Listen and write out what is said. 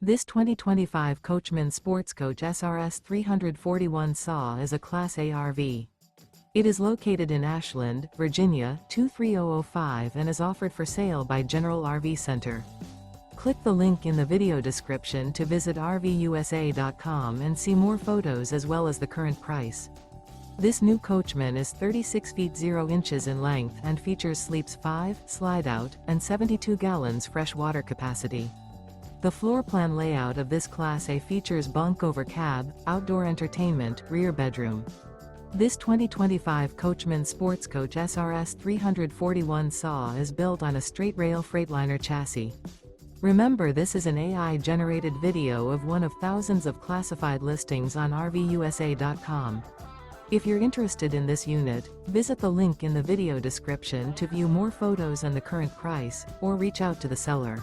This 2025 Coachmen Sportscoach SRS 341 SAW is a Class A RV. It is located in Ashland, Virginia, 23005 and is offered for sale by General RV Center. Click the link in the video description to visit RVUSA.com and see more photos as well as the current price. This new Coachmen is 36 feet 0 inches in length and features sleeps 5, Slideout, and 72 gallons fresh water capacity. The floor plan layout of this Class A features bunk over cab, outdoor entertainment, rear bedroom. This 2025 Coachmen Sportscoach SRS 341 SAW is built on a Straight Rail Freightliner chassis. Remember, this is an AI-generated video of one of thousands of classified listings on RVUSA.com. If you're interested in this unit, visit the link in the video description to view more photos and the current price, or reach out to the seller.